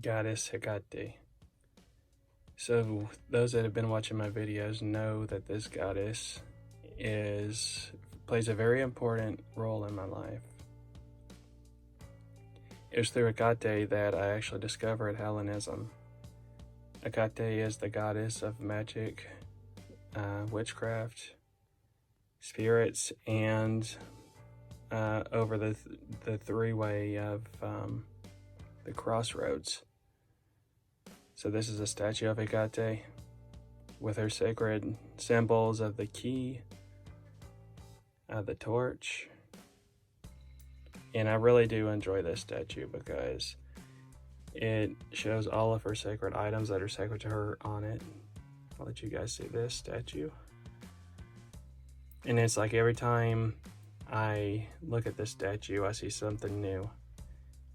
goddess Hekate. So those that have been watching my videos know that this goddess plays a very important role in my life. It was through Hekate that I actually discovered Hellenism. Hekate is the goddess of magic, witchcraft, spirits, and over the three-way of the crossroads. So this is a statue of Hekate with her sacred symbols of the key, the torch. And I really do enjoy this statue because it shows all of her sacred items that are sacred to her on it. I'll let you guys see this statue. And it's like every time I look at this statue, I see something new.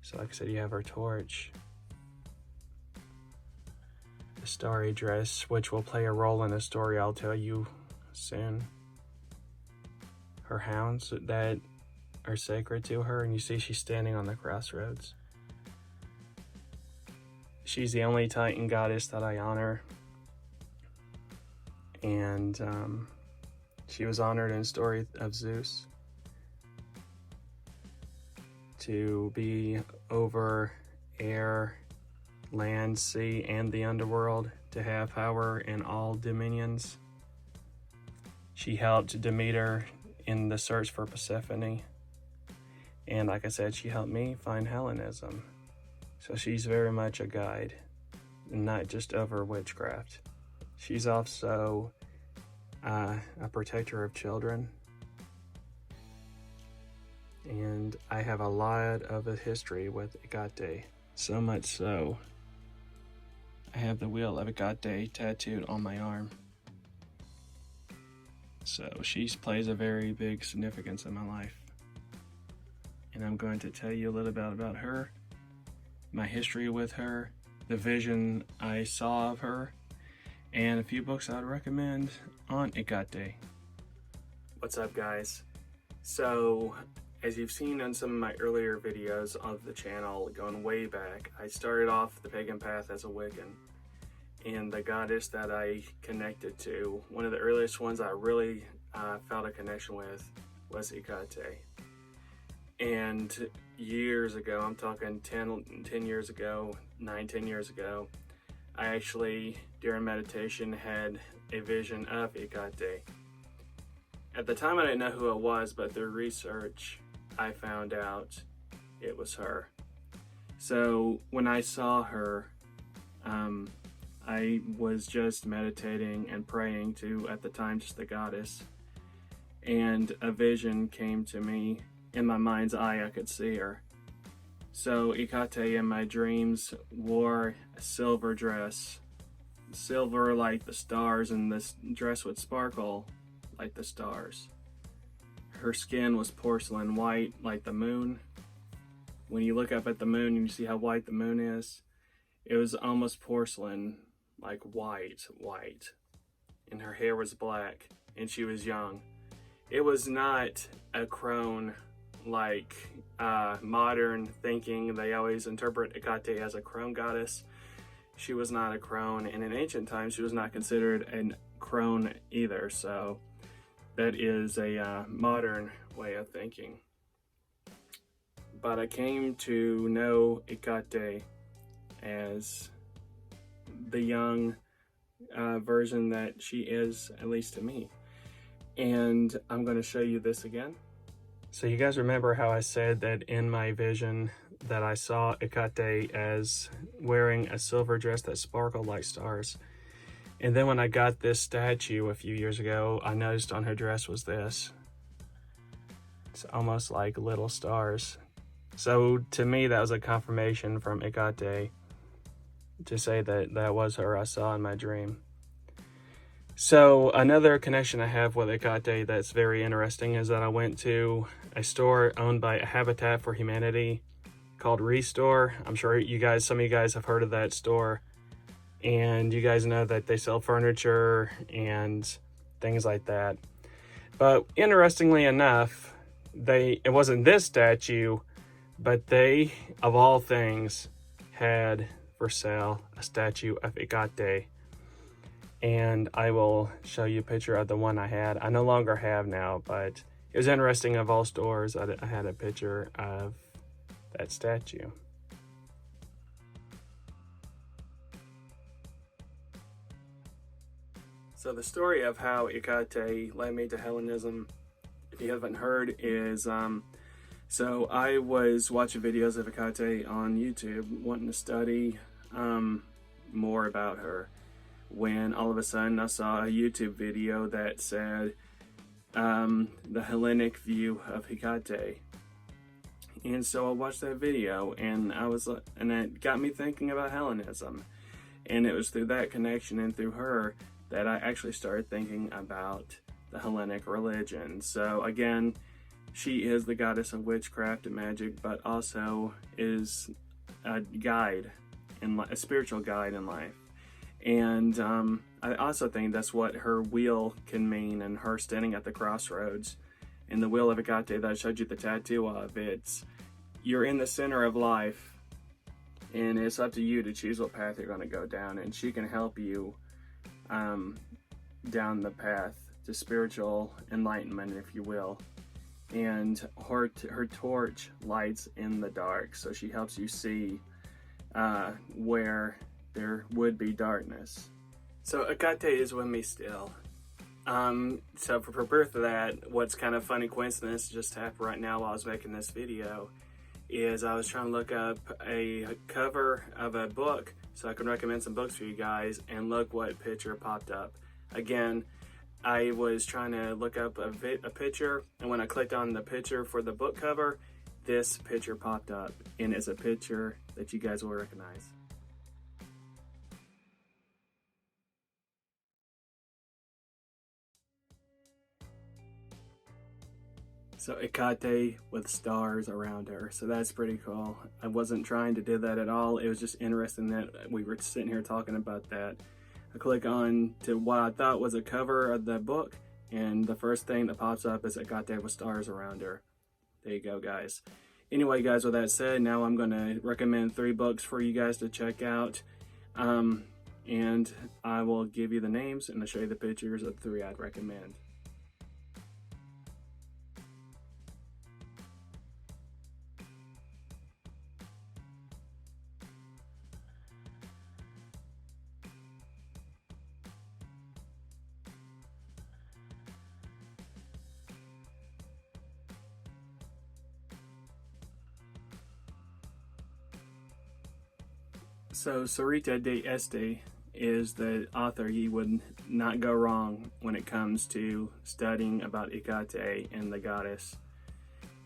So like I said, you have her torch, the starry dress, which will play a role in the story I'll tell you soon. Her hounds that are sacred to her, and you see she's standing on the crossroads. She's the only Titan goddess that I honor, and she was honored in the story of Zeus to be over air, land, sea, and the underworld, to have power in all dominions. She helped Demeter in the search for Persephone, and like I said, she helped me find Hellenism. So she's very much a guide, not just over witchcraft. She's also a protector of children. And I have a lot of a history with Hekate, so much so I have the wheel of Hekate tattooed on my arm. So she plays a very big significance in my life. And I'm going to tell you a little bit about her, my history with her, the vision I saw of her, and a few books I'd recommend on Hekate. What's up, guys? So, as you've seen on some of my earlier videos of the channel, going way back, I started off the pagan path as a Wiccan. And the goddess that I connected to, one of the earliest ones I really felt a connection with, was Hekate. And years ago, I'm talking 10 years ago, 10 years ago, I actually, during meditation, had a vision of Hekate. At the time, I didn't know who it was, but through research, I found out it was her. So when I saw her, I was just meditating and praying to, at the time, just the goddess. And a vision came to me. In my mind's eye, I could see her. So Hekate in my dreams wore a silver dress. Silver like the stars, and this dress would sparkle like the stars. Her skin was porcelain white like the moon. When you look up at the moon and you see how white the moon is, it was almost porcelain, like white. And her hair was black, and she was young. It was not a crone like modern thinking. They always interpret Hekate as a crone goddess. She was not a crone, and in ancient times she was not considered a crone either. So that is a modern way of thinking. But I came to know Hekate as the young version that she is, at least to me. And I'm going to show you this again. So you guys remember how I said that in my vision that I saw Hekate as wearing a silver dress that sparkled like stars. And then when I got this statue a few years ago, I noticed on her dress was this. It's almost like little stars. So to me, that was a confirmation from Hekate to say that that was her I saw in my dream. So another connection I have with Hekate that's very interesting is that I went to a store owned by Habitat for Humanity called Restore. I'm sure some of you guys have heard of that store. And you guys know that they sell furniture and things like that. But interestingly enough, it wasn't this statue, but they, of all things, had for sale a statue of Hekate, and I will show you a picture of the one I had. I no longer have now, but it was interesting. Of all stores, I had a picture of that statue. So the story of how Hekate led me to Hellenism, if you haven't heard, is so I was watching videos of Hekate on YouTube, wanting to study more about her, when all of a sudden I saw a YouTube video that said the Hellenic view of Hekate. And so I watched that video, and it got me thinking about Hellenism. And it was through that connection and through her that I actually started thinking about the Hellenic religion. So again, she is the goddess of witchcraft and magic, but also is a guide, a spiritual guide in life. And I also think that's what her wheel can mean, and her standing at the crossroads. In the wheel of Hekate that I showed you the tattoo of, you're in the center of life, and it's up to you to choose what path you're going to go down, and she can help you down the path to spiritual enlightenment, if you will. And her torch lights in the dark, so she helps you see where there would be darkness. So Hekate is with me still. So for birth of that, what's kind of funny coincidence just happened right now while I was making this video is I was trying to look up a cover of a book so I can recommend some books for you guys, and look what picture popped up. Again, I was trying to look up a picture, and when I clicked on the picture for the book cover, this picture popped up, and it's a picture that you guys will recognize. So Hekate with stars around her, so that's pretty cool. I wasn't trying to do that at all. It was just interesting that we were sitting here talking about that. I click on to what I thought was a cover of the book, and the first thing that pops up is Hekate with stars around her. There you go, guys. Anyway, guys, with that said, now I'm going to recommend 3 books for you guys to check out. And I will give you the names, and I'll show you the pictures of the 3 I'd recommend. So Sarita de Este is the author. You would not go wrong when it comes to studying about Hekate and the goddess.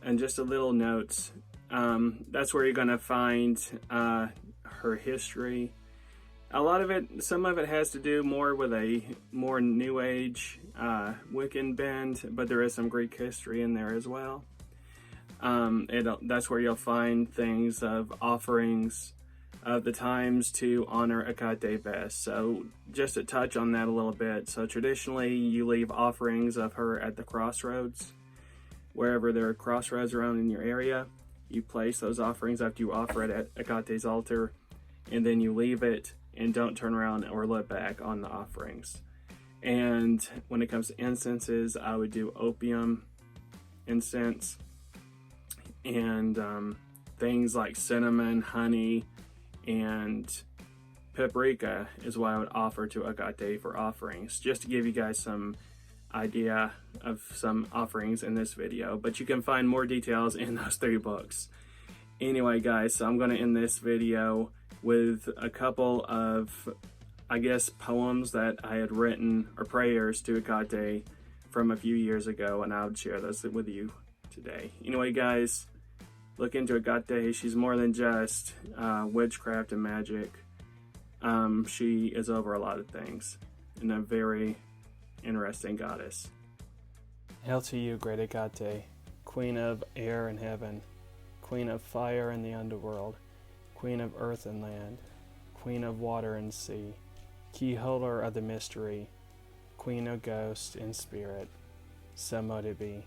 And just a little notes, that's where you're going to find her history. A lot of it, some of it has to do more with a more New Age Wiccan bend, but there is some Greek history in there as well. That's where you'll find things of offerings of the times to honor Hekate best. So just to touch on that a little bit. So traditionally you leave offerings of her at the crossroads. Wherever there are crossroads around in your area, you place those offerings after you offer it at Hekate's altar, and then you leave it and don't turn around or look back on the offerings. And when it comes to incenses, I would do opium incense and things like cinnamon, honey, and paprika is what I would offer to Hekate for offerings, just to give you guys some idea of some offerings in this video, but you can find more details in those 3 books. Anyway, guys, so I'm going to end this video with a couple of, I guess, poems that I had written, or prayers to Hekate from a few years ago, and I would share those with you today. Anyway, guys, look into Hekate. She's more than just witchcraft and magic. She is over a lot of things, and a very interesting goddess. Hail to you, great Hekate, Queen of air and heaven, Queen of fire and the underworld, Queen of earth and land, Queen of water and sea, key holder of the mystery, Queen of ghost and spirit, so mote it be.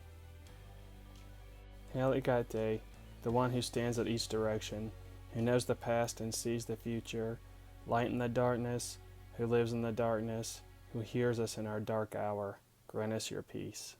Hail Hekate, the one who stands at each direction. who knows the past and sees the future, light in the darkness, who lives in the darkness, who hears us in our dark hour, grant us your peace.